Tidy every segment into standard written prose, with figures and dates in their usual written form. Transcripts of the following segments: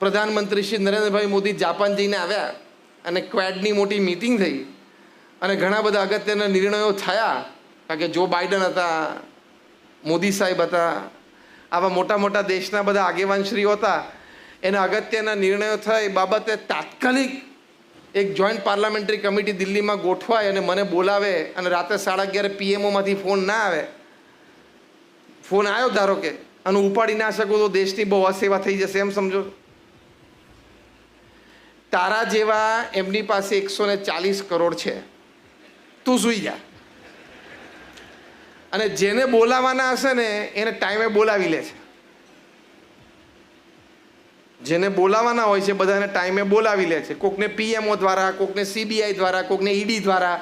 પ્રધાનમંત્રી શ્રી નરેન્દ્રભાઈ મોદી જાપાન જઈને આવ્યા અને ક્વેડની મોટી મિટિંગ થઈ અને ઘણા બધા અગત્યના નિર્ણયો થયા. કારણ કે જો બાઇડન હતા, મોદી સાહેબ હતા, આવા મોટા મોટા દેશના બધા આગેવાનશ્રીઓ હતા. એના અગત્યના નિર્ણયો થાય એ બાબતે તાત્કાલિક એક જોઈન્ટ પાર્લામેન્ટરી કમિટી દિલ્હીમાં ગોઠવાય અને મને બોલાવે અને રાતે 11:30 PM ફોન ના આવે. ફોન આવ્યો ધારો કે અને ઉપાડી ના શકું તો દેશની બહુ અસેવા થઈ જશે એમ સમજો. તારા જેવા એમની પાસે 140 કરોડ છે, તું સૂઈ જા. અને જેને બોલાવાના હશે ને એને ટાઈમે બોલાવી લે છે. જેને બોલાવાના હોય છે બધાને ટાઈમે બોલાવી લે છે. કોકને PMO દ્વારા, કોકને CBI દ્વારા, કોકને ED દ્વારા.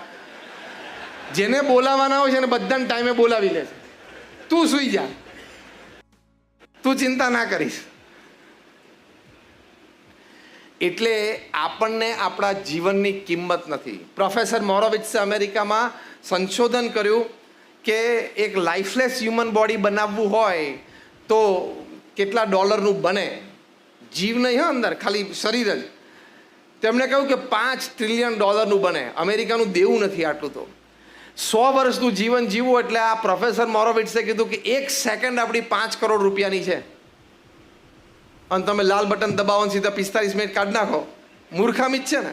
જેને બોલાવાના હોય છે ને બધાને ટાઈમે બોલાવી લે છે. તું સૂઈ જા, તું ચિંતા ના કરીશ. એટલે આપણને આપણા જીવનની કિંમત નથી. પ્રોફેસર મોરોવિટ્સે અમેરિકામાં સંશોધન કર્યું કે એક લાઈફલેસ હ્યુમન બોડી બનાવવું હોય તો કેટલા ડોલરનું બને. જીવ નહીં હોય અંદર, ખાલી શરીર જ. તેમણે કહ્યું કે $5 ટ્રિલિયન બને. અમેરિકાનું દેવું નથી આટલું. તો 100 વર્ષનું જીવન જીવવું એટલે આ પ્રોફેસર મોરોવિટ્સે કીધું કે 1 સેકન્ડ આપણી 5 કરોડ રૂપિયાની છે. અને તમે લાલ બટન દબાવો ને સીધા 45 મિનિટ કાઢી નાખો. મૂર્ખામી જ છે ને.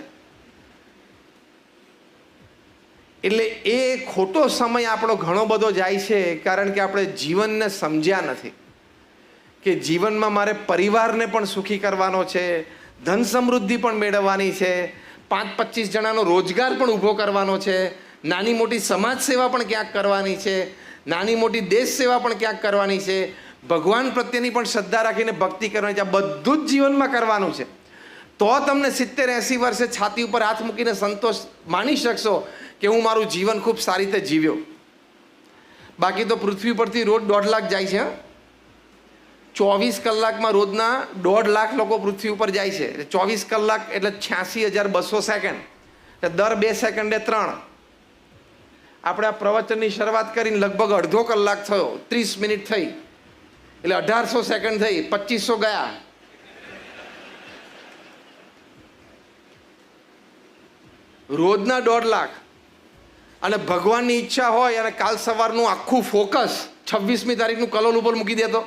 એટલે એ ખોટો સમય આપણો ઘણો બધો જાય છે કારણ કે આપણે જીવનને સમજ્યા નથી કે જીવનમાં મારે પરિવારને પણ સુખી કરવાનો છે, ધન સમૃદ્ધિ પણ મેળવવાની છે, 5-25 જણાનો રોજગાર પણ ઊભો કરવાનો છે, નાની મોટી સમાજ સેવા પણ ક્યાંક કરવાની છે, નાની મોટી દેશ સેવા પણ ક્યાંક કરવાની છે, ભગવાન પ્રત્યેની પણ શ્રદ્ધા રાખીને ભક્તિ કરવાની છે. આ બધું જ જીવનમાં કરવાનું છે. તો તમને 70-80 વર્ષે છાતી ઉપર હાથ મૂકીને સંતોષ માની શકશો કે હું મારું જીવન ખૂબ સારી રીતે જીવ્યો. બાકી તો પૃથ્વી પરથી રોજ 1.5 લાખ જાય છે. 24 કલાકમાં રોજના 1.5 લાખ લોકો પૃથ્વી ઉપર જાય છે. 24 કલાક એટલે 86,200 સેકન્ડ. દર 2 સેકન્ડે 3. આપણે આ પ્રવચનની શરૂઆત કરીને લગભગ અડધો કલાક થયો, 30 મિનિટ થઈ એટલે 1800 સેકન્ડ થઈ, 2500 ગયા. રોજના 1.5 લાખ. અને ભગવાનની ઈચ્છા હોય અને કાલ સવારનું આખું ફોકસ 26મી તારીખનું કલોલ ઉપર મૂકી દેતો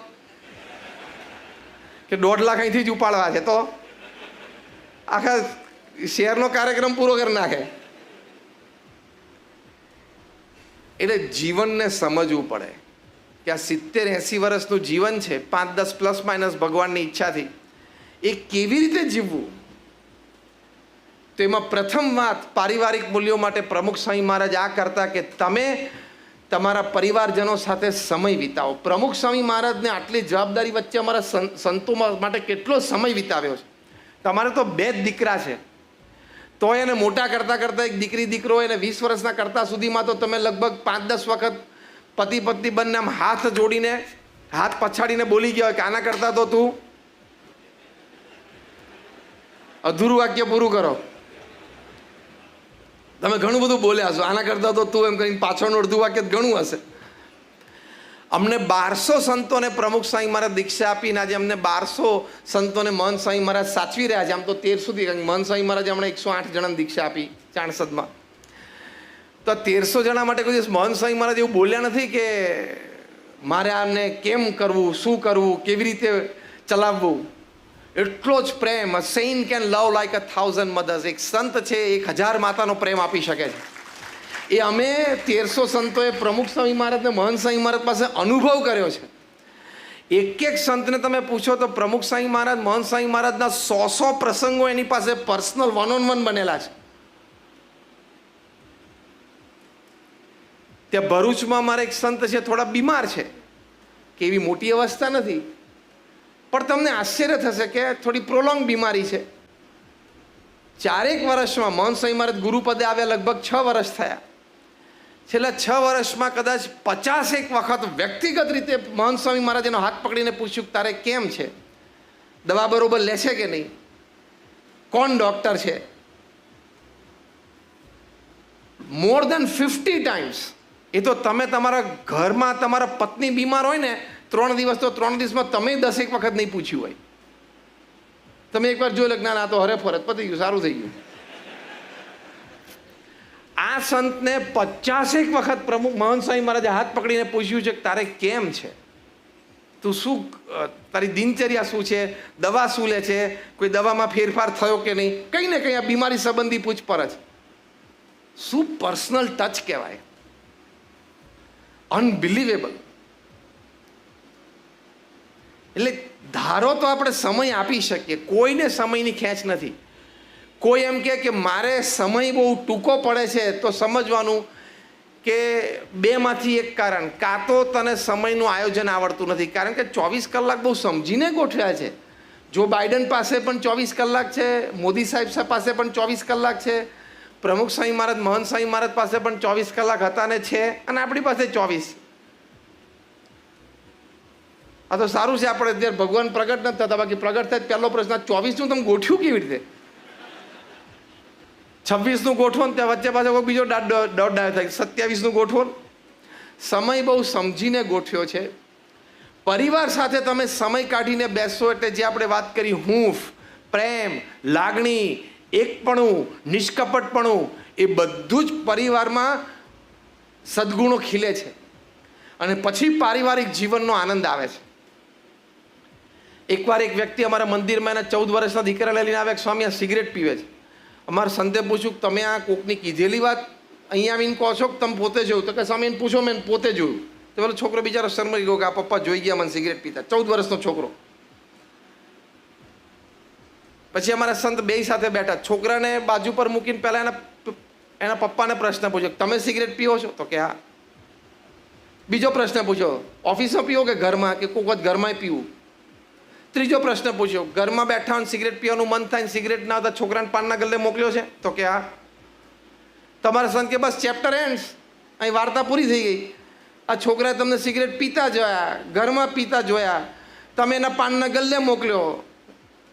કે 1.5 લાખ અહીંથી જ ઉપાડવા છે તો આખા શહેરનો કાર્યક્રમ પૂરો કરી નાખે. એટલે જીવનને સમજવું પડે કે આ 70-80 વર્ષનું જીવન છે, 5-10 પ્લસ માઇનસ ભગવાનની ઈચ્છાથી, એ કેવી રીતે જીવવું. તો એમાં પ્રથમ વાત પારિવારિક મૂલ્યો માટે પ્રમુખ સ્વામી મહારાજ આ કરતા કે તમે તમારા પરિવારજનો સાથે સમય વિતાવો. પ્રમુખ સ્વામી મહારાજને આટલી જવાબદારી વચ્ચે અમારા સંતો માટે કેટલો સમય વિતાવ્યો છે. તમારે તો 2 જ દીકરા છે તો એને મોટા કરતાં કરતાં એક દીકરી દીકરો એને 20 વર્ષના કરતાં સુધીમાં તો તમે લગભગ 5-10 વખત પતિ પત્ની બંને આમ હાથ જોડીને હાથ પછાડીને બોલી ગયા હોય કે આના કરતાં તો તું અધૂરું વાક્ય પૂરું કરો. તમે ઘણું બધું બોલ્યા છો, આના કરતાં તો તું એમ કરીને પાછળનું અડધું વાક્ય ઘણું હશે. અમને 1200 સંતોને પ્રમુખ સ્વામી મહારાજ દીક્ષા આપીને આજે અમને 1200 સંતોને મહંત સ્વામી મહારાજ સાચવી રહ્યા છે. આમ તો 13 સુધી, મહંત સ્વામી મહારાજ હમણાં 108 જણાને દીક્ષા આપી ચાણસદમાં. તો 1300 જણા માટે કોઈ દિવસ મહંત સ્વામી મહારાજ એવું બોલ્યા નથી કે મારે આમને કેમ કરવું, શું કરવું, કેવી રીતે ચલાવવું. એટલો જ પ્રેમ. A saint can love like 1000 mothers. એક સંત છે 1000 માતાનો પ્રેમ આપી શકે છે. એ અમે 1300 સંતોએ પ્રમુખ સ્વામી મહારાજને મહંત સ્વામી મહારાજ પાસે અનુભવ કર્યો છે. એક સંતને તમે પૂછો તો પ્રમુખ સ્વામી મહારાજ મહંત સ્વામી મહારાજના 100 પ્રસંગો એની પાસે પર્સનલ 1-on-1 બનેલા છે. ત્યાં ભરૂચમાં મારે એક સંત છે, થોડા બીમાર છે, કે એવી મોટી અવસ્થા નથી, પણ તમને આશ્ચર્ય થશે કે થોડી પ્રોલોંગ બીમારી છે. 4 વર્ષમાં મહંત સ્વામી મહારાજ ગુરુપદે આવ્યા લગભગ 6 વર્ષ થયા. છેલ્લા 6 વર્ષમાં કદાચ 51 વખત વ્યક્તિગત રીતે મહંત સ્વામી મહારાજ એનો હાથ પકડીને પૂછ્યું કે તારે કેમ છે, દવા બરોબર લે છે કે નહીં, કોણ ડૉક્ટર છે. મોર દેન 50 ટાઈમ્સ. એ તો તમે તમારા ઘરમાં તમારા પત્ની બીમાર હોય ને 3 દિવસ તો 3 દિવસમાં તમે 10 વખત નહીં પૂછ્યું હોય. તમે એકવાર જોઈ લો કે ના તો હરે ફરજ પતી ગયું, સારું થઈ ગયું. આ સંતને 50 વખત પ્રમુખ મહંત સ્વામી મહારાજે હાથ પકડીને પૂછ્યું છે કે તારે કેમ છે, તું શું, તારી દિનચર્યા શું છે, દવા શું લે છે, કોઈ દવામાં ફેરફાર થયો કે નહીં, કંઈ ને કંઈ આ બીમારી સંબંધી પૂછપરછ. શું પર્સનલ ટચ કહેવાય, અનબિલીવેબલ. એટલે ધારો તો આપણે સમય આપી શકીએ, કોઈને સમયની ખેંચ નથી. કોઈ એમ કે મારે સમય બહુ ટૂંકો પડે છે, તો સમજવાનું કે બેમાંથી એક કારણ, કાં તો તને સમયનું આયોજન આવડતું નથી, કારણ કે 24 કલાક બહુ સમજીને ગોઠવ્યા છે. જો બાઇડન પાસે પણ 24 કલાક છે, મોદી સાહેબ પાસે પણ 24 કલાક છે, પ્રમુખ સ્વામી મહારાજ મહંત સ્વામી મહારાજ પાસે પણ 24 કલાક હતા ને છે, અને આપણી પાસે 24. આ તો સારું છે આપણે અત્યારે ભગવાન પ્રગટ નથી થતા, બાકી પ્રગટ થાય પહેલો પ્રશ્ન 24નું તમે ગોઠવ્યું કેવી રીતે? 26નું ગોઠવો ને ત્યાં વચ્ચે પાછો કોઈ બીજો દોઢ થાય, 27નું ગોઠવો. સમય બહુ સમજીને ગોઠવ્યો છે. પરિવાર સાથે તમે સમય કાઢીને બેસો એટલે જે આપણે વાત કરી, હૂંફ, પ્રેમ, લાગણી, એકપણું, નિષ્કપટપણું, એ બધું જ પરિવારમાં સદગુણો ખીલે છે, અને પછી પારિવારિક જીવનનો આનંદ આવે છે. એકવાર એક વ્યક્તિ અમારા મંદિરમાં એના 14 વર્ષના દીકરાને લઈને આવે, સ્વામી આ સિગરેટ પીવે છે. અમારા સંતે પૂછ્યું કે તમે આ કોકની કીધેલી વાત અહીંયા આવીને કહો છો કે તમે પોતે જોયું? તો કે સ્વામી એને પૂછો, મેં પોતે જોયું. તો પેલો છોકરો બિચારો શરમાઈ ગયો કે આ પપ્પા જોઈ ગયા મને સિગરેટ પીતા. 14 વર્ષનો છોકરો. પછી અમારા સંત બે સાથે બેઠા, છોકરાને બાજુ પર મૂકીને પહેલાં એના પપ્પાને પ્રશ્ન પૂછ્યો, તમે સિગરેટ પીવો છો? તો કે હા. બીજો પ્રશ્ન પૂછ્યો, ઓફિસમાં પીવો કે ઘરમાં, કે કોઈક વખત ઘરમાં પીવું? ત્રીજો પ્રશ્ન પૂછ્યો, ઘરમાં બેઠા હોય સિગરેટ પીવાનું મન થાય ને સિગરેટ ના હતા, છોકરાને પાનના ગલ્લે મોકલ્યો છે? તો કે હા. તમારા સંત કે બસ ચેપ્ટર એન્ડ્સ, અહીં વાર્તા પૂરી થઈ ગઈ. આ છોકરાએ તમને સિગરેટ પીતા જોયા, ઘરમાં પીતા જોયા, તમે એના પાનના ગલ્લે મોકલ્યો,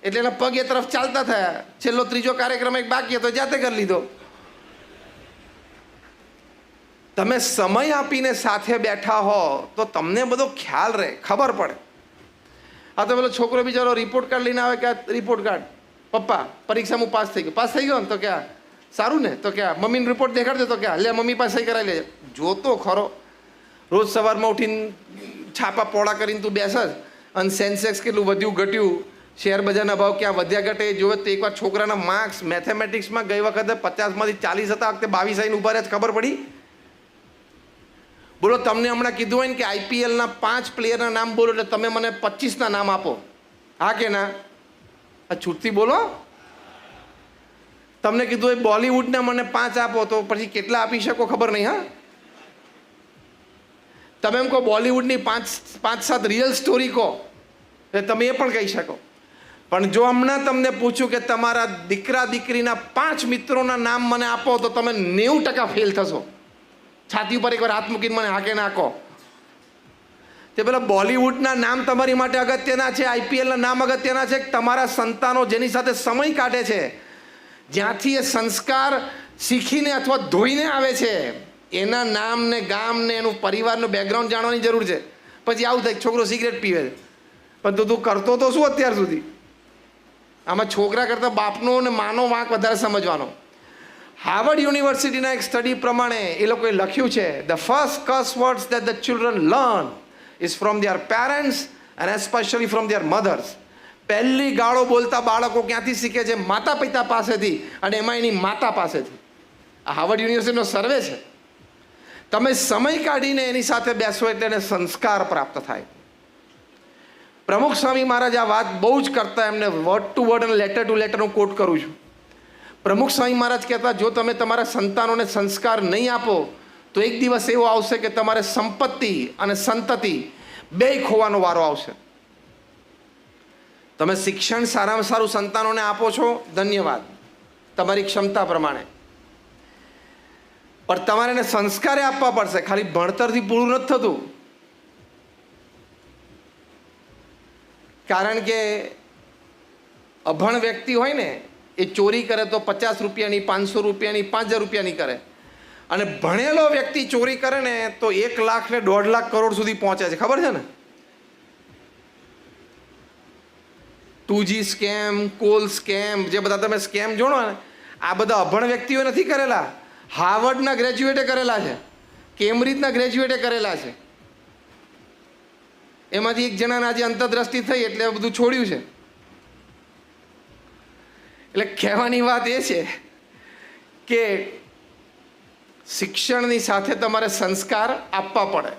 એટલે એના પગ એ તરફ ચાલતા થયા. છેલ્લો ત્રીજો કાર્યક્રમ એક બાકી હતો, જાતે કરી લીધો. તમે સમય આપીને સાથે બેઠા હો તો તમને બધો ખ્યાલ રહે, ખબર પડે. આ તો પેલો છોકરો બિચારો રિપોર્ટ કાર્ડ લઈને આવે કે આ રિપોર્ટ કાર્ડ, પપ્પા પરીક્ષામાં પાસ થઈ ગયો. પાસ થઈ ગયો ને? તો ક્યાં સારું ને? તો ક્યાં મમ્મીને રિપોર્ટ દેખાડજો? તો ક્યાં લે મમ્મી પાસે સહી કરાવી લેજે. જોતો ખરો, રોજ સવારમાં ઉઠીને છાપા પોળા કરીને તું બેસ જ, અને સેન્સેક્સ કેટલું વધ્યું ઘટ્યું, શેર બજારના ભાવ ક્યાં વધ્યા ઘટે એ જોવે. તો એકવાર છોકરાના માર્ક્સ મેથેમેટિક્સમાં ગઈ વખતે 50માંથી 40 હતા, વખતે 22 આવીને ઉભા રહ્યા, ખબર પડી. બોલો તમને હમણાં કીધું હોય ને કે આઈપીએલના 5 પ્લેયરના નામ બોલો, એટલે તમે મને 25ના નામ આપો, હા કે ના? આ છૂટથી બોલો. તમને કીધું હોય બોલિવૂડના મને 5 આપો, તો પછી કેટલા આપી શકો ખબર નહીં. હા, તમે એમ કહો બોલિવૂડની 5-7 રિયલ સ્ટોરી કહો, એટલે તમે એ પણ કહી શકો. પણ જો હમણાં તમને પૂછું કે તમારા દીકરા દીકરીના 5 મિત્રોના નામ મને આપો, તો તમે 90% ફેલ થશો. છાતી ઉપર એકવાર હાથ મૂકીને મને હાકે નાખો. તે પેલા બોલિવૂડના નામ તમારી માટે અગત્યના છે, આઈપીએલના નામ અગત્યના છે. તમારા સંતાનો જેની સાથે સમય કાઢે છે, જ્યાંથી એ સંસ્કાર શીખીને અથવા ધોઈને આવે છે, એના નામ ને ગામ ને એનું પરિવારનું બેકગ્રાઉન્ડ જાણવાની જરૂર છે. પછી આવું થાય છોકરો સિગરેટ પીવે છે, પણ તું કરતો તો શું અત્યાર સુધી? આમાં છોકરા કરતાં બાપનો અને માનો વાંક વધારે સમજવાનો. હાર્વર્ડ યુનિવર્સિટીના એક સ્ટડી પ્રમાણે એ લોકોએ લખ્યું છે, the first curse words that the children learn is from their parents and especially from their mothers. પહેલી ગાળો બોલતા બાળકો ક્યાંથી શીખે છે? માતા પિતા પાસેથી, અને એમાં એની માતા પાસેથી. આ હાર્વર્ડ યુનિવર્સિટીનો સર્વે છે. તમે સમય કાઢીને એની સાથે બેસો એટલે એને સંસ્કાર પ્રાપ્ત થાય. પ્રમુખ સ્વામી મહારાજ આ વાત બહુ જ કરતા, એમને વર્ડ ટુ વર્ડ અને લેટર ટુ લેટર હું કોટ કરું છું. પ્રમુખ સ્વામી મહારાજ કહેતા, જો તમે તમારા સંતાનોને સંસ્કાર નહીં આપો તો એક દિવસ એવો આવશે કે તમારે સંપત્તિ અને સંતતિ બેય ખોવાનો વારો આવશે. તમે શિક્ષણ સારામાં સારું સંતાનોને આપો છો, ધન્યવાદ, તમારી ક્ષમતા પ્રમાણે. પણ તમારે એને સંસ્કારે આપવા પડશે. ખાલી ભણતરથી પૂરું નથી થતું. કારણ કે અભણ વ્યક્તિ હોય ને, એ ચોરી કરે તો 50 રૂપિયાની, 500 રૂપિયાની, 5000 રૂપિયાની કરે. અને ભણેલો વ્યક્તિ ચોરી કરે ને તો 1 લાખ ને 1.5 લાખ કરોડ સુધી પહોંચે છે, ખબર છે ને? 2G સ્કેમ, કોલ સ્કેમ, જે બધા તમે સ્કેમ જોડો ને, આ બધા અભણ વ્યક્તિઓ નથી કરેલા. હાર્વર્ડના ગ્રેજ્યુએટે કરેલા છે, કેમ્બ્રિજના ગ્રેજ્યુએટે કરેલા છે. એમાંથી એક જણાને આજે અંતરદ્રષ્ટિ થઈ એટલે બધું છોડ્યું છે. એટલે કહેવાની વાત એ છે કે શિક્ષણની સાથે તમારે સંસ્કાર આપવા પડે.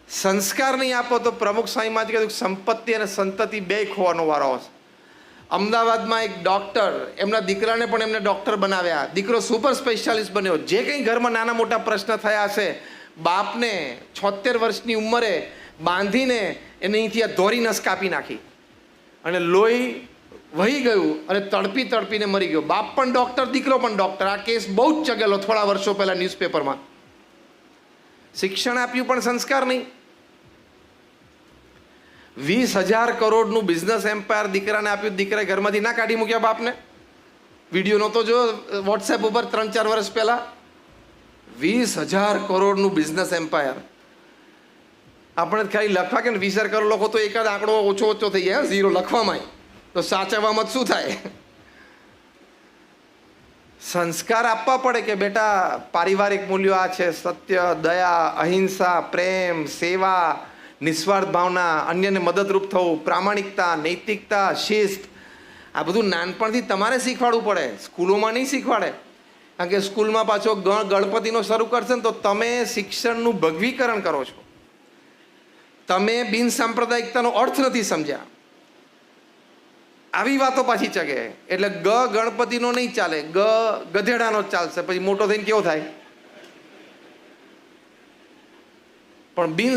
સંસ્કાર નહીં આપો તો પ્રમુખ સ્વામીમાં જ કીધું સંપત્તિ અને સંતતિ બે ખોવાનો વારો આવશે. અમદાવાદમાં એક ડૉક્ટર, એમના દીકરાને પણ એમને ડૉક્ટર બનાવ્યા. દીકરો સુપર સ્પેશિયાલિસ્ટ બન્યો. જે કંઈ ઘરમાં નાના મોટા પ્રશ્ન થયા હશે, બાપને 76 વર્ષની ઉંમરે બાંધીને એને અહીંથી આ ધોરી નસ કાપી નાખી અને લોહી વહી ગયું અને તડપી તડપીને મરી ગયો. બાપ પણ ડૉક્ટર, દીકરો પણ ડૉક્ટર. આ કેસ બહુ જ ચગેલો થોડા વર્ષો પહેલાં ન્યૂઝપેપરમાં. શિક્ષણ આપ્યું પણ સંસ્કાર નહીં. 20,000 કરોડનું બિઝનેસ એમ્પાયર દીકરાને આપ્યું, દીકરાએ ઘરમાંથી ના કાઢી મૂક્યા બાપને. વિડીયો નહોતો જો વોટ્સએપ ઉપર 3-4 વર્ષ પહેલાં. 20,000 કરોડનું બિઝનેસ એમ્પાયર. આપણે ખાલી લખવા કે 20,000 કરોડ લખો તો એકાદ આંકડો ઓછો થઈ જાય, ઝીરો લખવામાં તો સાચવવામાં શું થાય. સંસ્કાર આપવા પડે કે બેટા પારિવારિક મૂલ્યો આ છે: સત્ય, દયા, અહિંસા, પ્રેમ, સેવા, નિસ્વાર્થ ભાવના, અન્યને મદદરૂપ થવું, પ્રામાણિકતા, નૈતિકતા, શિસ્ત. આ બધું નાનપણથી તમારે શીખવાડવું પડે, સ્કૂલોમાં નહીં શીખવાડે. કારણ કે સ્કૂલમાં પાછો ગણપતિનો શરૂ કરશે ને તો તમે શિક્ષણનું ભગવીકરણ કરો છો. તમે બિન સાંપ્રદાયિકતાનો અર્થ નથી સમજ્યા. આવી વાતો પાછી ચગે. એટલે ગણપતિનો નહીં ચાલે, ગધેડાનો જ ચાલશે. પછી મોટો થઈને કેવો થાય? પણ બિન